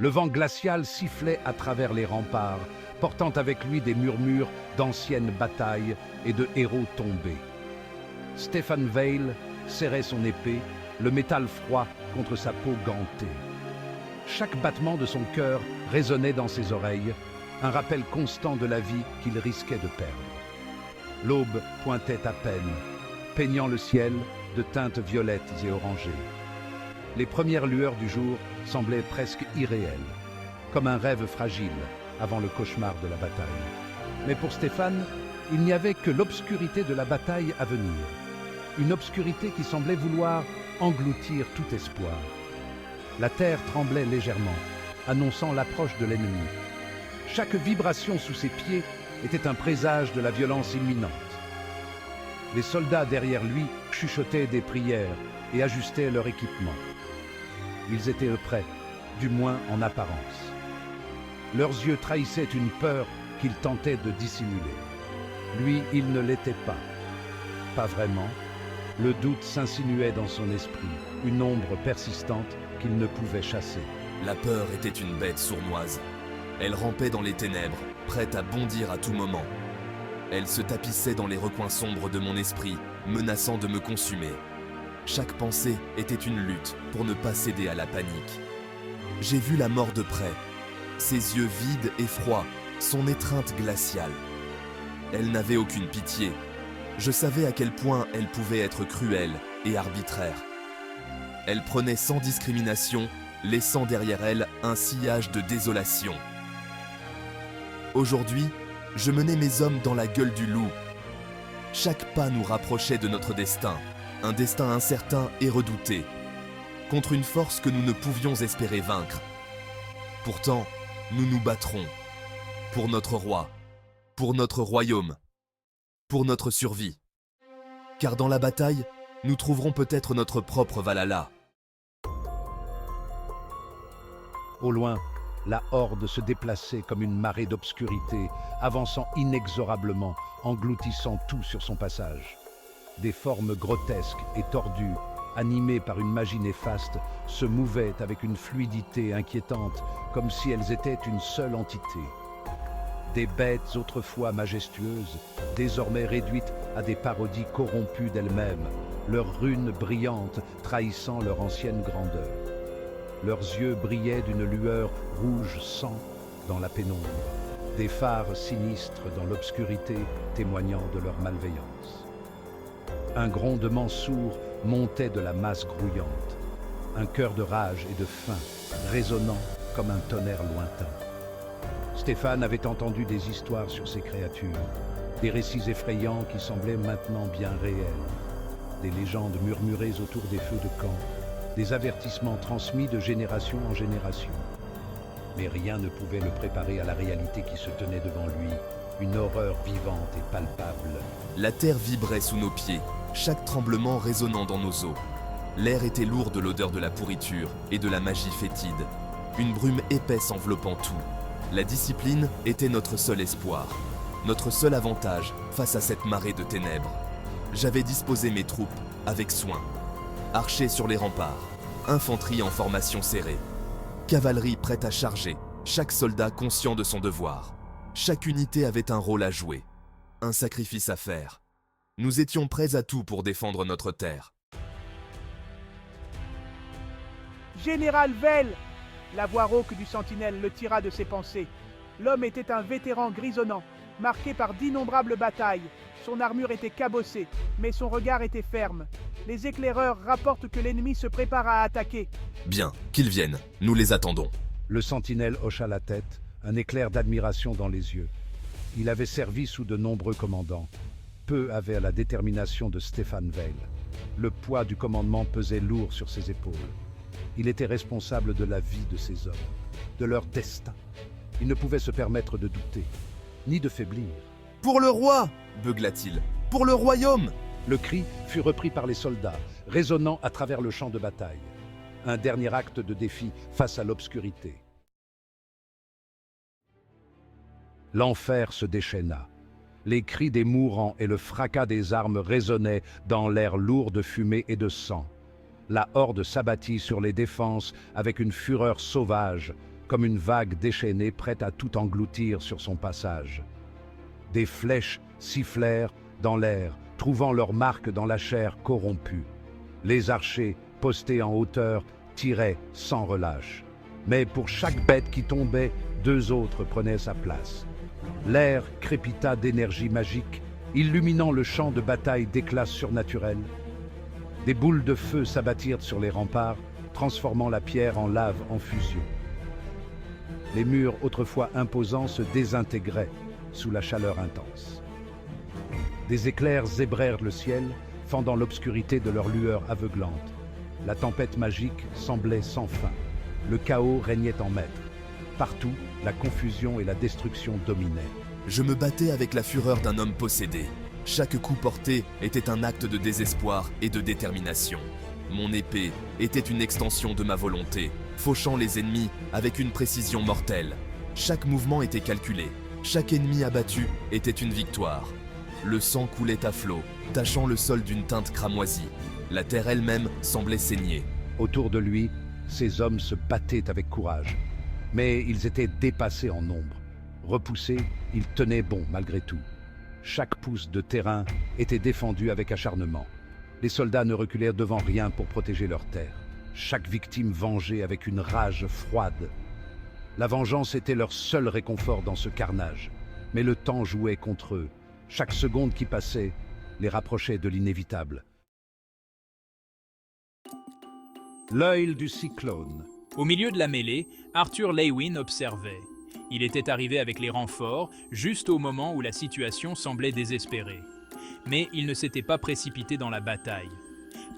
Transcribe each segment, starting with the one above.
Le vent glacial sifflait à travers les remparts, portant avec lui des murmures d'anciennes batailles et de héros tombés. Stefan Veil serrait son épée, le métal froid contre sa peau gantée. Chaque battement de son cœur résonnait dans ses oreilles, un rappel constant de la vie qu'il risquait de perdre. L'aube pointait à peine, peignant le ciel de teintes violettes et orangées. Les premières lueurs du jour semblaient presque irréelles, comme un rêve fragile avant le cauchemar de la bataille. Mais pour Stéphane, il n'y avait que l'obscurité de la bataille à venir. Une obscurité qui semblait vouloir engloutir tout espoir. La terre tremblait légèrement, annonçant l'approche de l'ennemi. Chaque vibration sous ses pieds était un présage de la violence imminente. Les soldats derrière lui chuchotaient des prières et ajustaient leur équipement. Ils étaient prêts, du moins en apparence. Leurs yeux trahissaient une peur qu'ils tentaient de dissimuler. Lui, il ne l'était pas. Pas vraiment. Le doute s'insinuait dans son esprit, une ombre persistante qu'il ne pouvait chasser. La peur était une bête sournoise. Elle rampait dans les ténèbres, prête à bondir à tout moment. Elle se tapissait dans les recoins sombres de mon esprit, menaçant de me consumer. Chaque pensée était une lutte pour ne pas céder à la panique. J'ai vu la mort de près, ses yeux vides et froids, son étreinte glaciale. Elle n'avait aucune pitié. Je savais à quel point elle pouvait être cruelle et arbitraire. Elle prenait sans discrimination, laissant derrière elle un sillage de désolation. Aujourd'hui, je menais mes hommes dans la gueule du loup. Chaque pas nous rapprochait de notre destin, un destin incertain et redouté, contre une force que nous ne pouvions espérer vaincre. Pourtant, nous nous battrons, pour notre roi, pour notre royaume, pour notre survie. Car dans la bataille, nous trouverons peut-être notre propre Valhalla. Au loin, la horde se déplaçait comme une marée d'obscurité, avançant inexorablement, engloutissant tout sur son passage. Des formes grotesques et tordues, animées par une magie néfaste, se mouvaient avec une fluidité inquiétante, comme si elles étaient une seule entité. Des bêtes autrefois majestueuses, désormais réduites à des parodies corrompues d'elles-mêmes, leurs runes brillantes trahissant leur ancienne grandeur. Leurs yeux brillaient d'une lueur rouge sang dans la pénombre, des phares sinistres dans l'obscurité témoignant de leur malveillance. Un grondement sourd montait de la masse grouillante, un chœur de rage et de faim, résonnant comme un tonnerre lointain. Stéphane avait entendu des histoires sur ces créatures, des récits effrayants qui semblaient maintenant bien réels, des légendes murmurées autour des feux de camp, des avertissements transmis de génération en génération. Mais rien ne pouvait le préparer à la réalité qui se tenait devant lui, une horreur vivante et palpable. La terre vibrait sous nos pieds, chaque tremblement résonnant dans nos os. L'air était lourd de l'odeur de la pourriture et de la magie fétide, une brume épaisse enveloppant tout. La discipline était notre seul espoir, notre seul avantage face à cette marée de ténèbres. J'avais disposé mes troupes avec soin. Archers sur les remparts, infanterie en formation serrée, cavalerie prête à charger, chaque soldat conscient de son devoir. Chaque unité avait un rôle à jouer, un sacrifice à faire. Nous étions prêts à tout pour défendre notre terre. Général Veil! La voix rauque du sentinelle le tira de ses pensées. L'homme était un vétéran grisonnant, marqué par d'innombrables batailles. Son armure était cabossée, mais son regard était ferme. Les éclaireurs rapportent que l'ennemi se prépare à attaquer. Bien, qu'ils viennent, nous les attendons. Le sentinelle hocha la tête, un éclair d'admiration dans les yeux. Il avait servi sous de nombreux commandants. Peu avaient la détermination de Stéphane Veil. Le poids du commandement pesait lourd sur ses épaules. Il était responsable de la vie de ces hommes, de leur destin. Il ne pouvait se permettre de douter, ni de faiblir. « Pour le roi !» beugla-t-il. « Pour le royaume !» Le cri fut repris par les soldats, résonnant à travers le champ de bataille. Un dernier acte de défi face à l'obscurité. L'enfer se déchaîna. Les cris des mourants et le fracas des armes résonnaient dans l'air lourd de fumée et de sang. La horde s'abattit sur les défenses avec une fureur sauvage, comme une vague déchaînée prête à tout engloutir sur son passage. Des flèches sifflèrent dans l'air, trouvant leur marque dans la chair corrompue. Les archers, postés en hauteur, tiraient sans relâche. Mais pour chaque bête qui tombait, 2 autres prenaient sa place. L'air crépita d'énergie magique, illuminant le champ de bataille d'éclats surnaturels. Des boules de feu s'abattirent sur les remparts, transformant la pierre en lave en fusion. Les murs autrefois imposants se désintégraient sous la chaleur intense. Des éclairs zébrèrent le ciel, fendant l'obscurité de leur lueur aveuglante. La tempête magique semblait sans fin. Le chaos régnait en maître. Partout, la confusion et la destruction dominaient. Je me battais avec la fureur d'un homme possédé. Chaque coup porté était un acte de désespoir et de détermination. Mon épée était une extension de ma volonté, fauchant les ennemis avec une précision mortelle. Chaque mouvement était calculé. Chaque ennemi abattu était une victoire. Le sang coulait à flot, tachant le sol d'une teinte cramoisie. La terre elle-même semblait saigner. Autour de lui, ces hommes se battaient avec courage. Mais ils étaient dépassés en nombre. Repoussés, ils tenaient bon malgré tout. Chaque pouce de terrain était défendu avec acharnement. Les soldats ne reculèrent devant rien pour protéger leur terre. Chaque victime vengée avec une rage froide. La vengeance était leur seul réconfort dans ce carnage. Mais le temps jouait contre eux. Chaque seconde qui passait les rapprochait de l'inévitable. L'œil du cyclone. Au milieu de la mêlée, Arthur Leywin observait. Il était arrivé avec les renforts, juste au moment où la situation semblait désespérée. Mais il ne s'était pas précipité dans la bataille.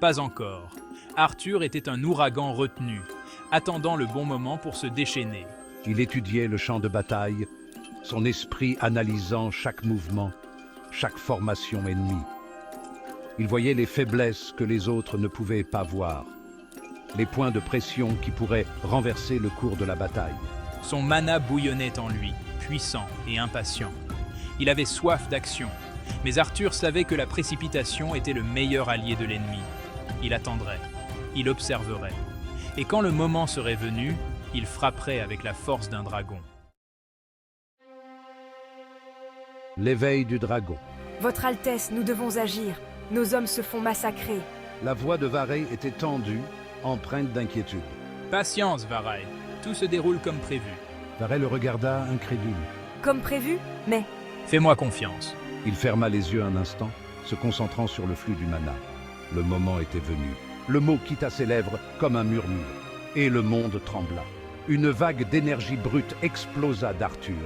Pas encore. Arthur était un ouragan retenu, attendant le bon moment pour se déchaîner. Il étudiait le champ de bataille, son esprit analysant chaque mouvement, chaque formation ennemie. Il voyait les faiblesses que les autres ne pouvaient pas voir, les points de pression qui pourraient renverser le cours de la bataille. Son mana bouillonnait en lui, puissant et impatient. Il avait soif d'action, mais Arthur savait que la précipitation était le meilleur allié de l'ennemi. Il attendrait, il observerait, et quand le moment serait venu, il frapperait avec la force d'un dragon. L'éveil du dragon. Votre Altesse, nous devons agir. Nos hommes se font massacrer. La voix de Varey était tendue, empreinte d'inquiétude. Patience, Varey. Tout se déroule comme prévu. Varey le regarda incrédule. Comme prévu, mais... Fais-moi confiance. Il ferma les yeux un instant, se concentrant sur le flux du mana. Le moment était venu. Le mot quitta ses lèvres comme un murmure. Et le monde trembla. Une vague d'énergie brute explosa d'Arthur,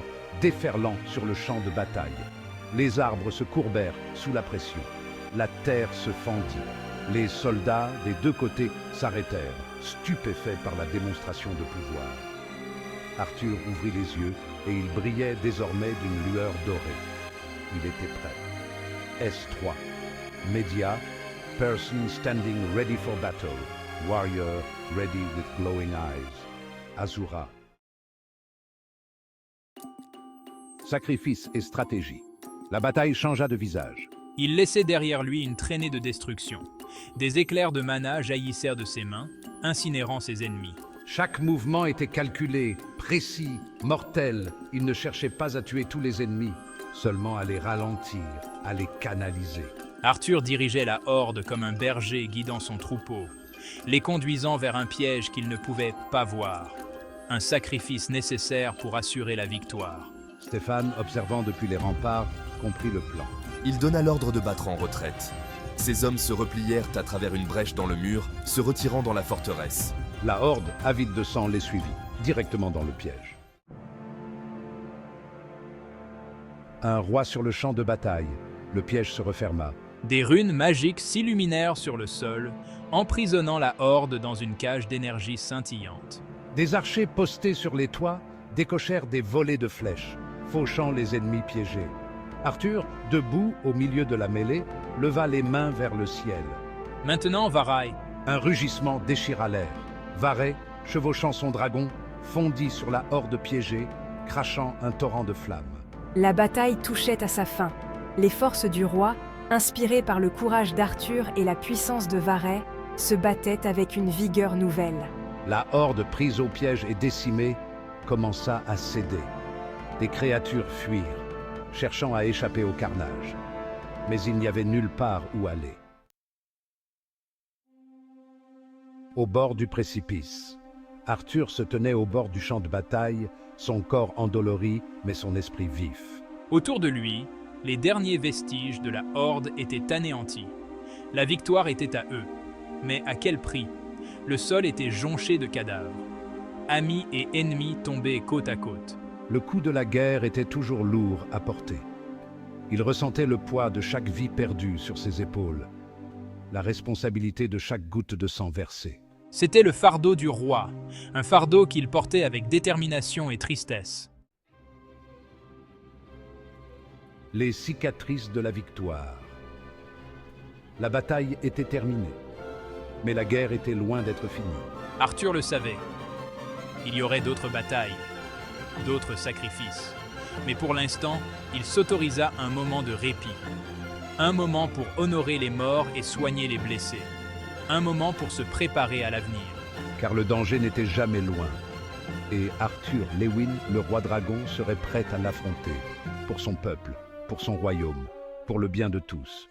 déferlant sur le champ de bataille. Les arbres se courbèrent sous la pression. La terre se fendit. Les soldats des 2 côtés s'arrêtèrent, stupéfaits par la démonstration de pouvoir. Arthur ouvrit les yeux et il brillait désormais d'une lueur dorée. Il était prêt. S3. Media. Person standing ready for battle. Warrior ready with glowing eyes. Azura. Sacrifice et stratégie. La bataille changea de visage. Il laissait derrière lui une traînée de destruction. Des éclairs de mana jaillissèrent de ses mains, incinérant ses ennemis. Chaque mouvement était calculé, précis, mortel. Il ne cherchait pas à tuer tous les ennemis, seulement à les ralentir, à les canaliser. Arthur dirigeait la horde comme un berger guidant son troupeau, les conduisant vers un piège qu'il ne pouvait pas voir. Un sacrifice nécessaire pour assurer la victoire. Stéphane, observant depuis les remparts, comprit le plan. Il donna l'ordre de battre en retraite. Ces hommes se replièrent à travers une brèche dans le mur, se retirant dans la forteresse. La horde, avide de sang, les suivit, directement dans le piège. Un roi sur le champ de bataille. Le piège se referma. Des runes magiques s'illuminèrent sur le sol, emprisonnant la horde dans une cage d'énergie scintillante. Des archers postés sur les toits décochèrent des volées de flèches, fauchant les ennemis piégés. Arthur, debout au milieu de la mêlée, leva les mains vers le ciel. Maintenant, Varey. Un rugissement déchira l'air. Varey, chevauchant son dragon, fondit sur la horde piégée, crachant un torrent de flammes. La bataille touchait à sa fin. Les forces du roi, inspirées par le courage d'Arthur et la puissance de Varey, se battaient avec une vigueur nouvelle. La horde prise au piège et décimée commença à céder. Des créatures fuirent, cherchant à échapper au carnage. Mais il n'y avait nulle part où aller. Au bord du précipice, Arthur se tenait au bord du champ de bataille, son corps endolori, mais son esprit vif. Autour de lui, les derniers vestiges de la Horde étaient anéantis. La victoire était à eux. Mais à quel prix? Le sol était jonché de cadavres. Amis et ennemis tombaient côte à côte. Le coup de la guerre était toujours lourd à porter. Il ressentait le poids de chaque vie perdue sur ses épaules, la responsabilité de chaque goutte de sang versée. C'était le fardeau du roi, un fardeau qu'il portait avec détermination et tristesse. Les cicatrices de la victoire. La bataille était terminée, mais la guerre était loin d'être finie. Arthur le savait. Il y aurait d'autres batailles, d'autres sacrifices. Mais pour l'instant, il s'autorisa un moment de répit. Un moment pour honorer les morts et soigner les blessés. Un moment pour se préparer à l'avenir. Car le danger n'était jamais loin. Et Arthur Lewin, le roi dragon, serait prêt à l'affronter. Pour son peuple, pour son royaume, pour le bien de tous.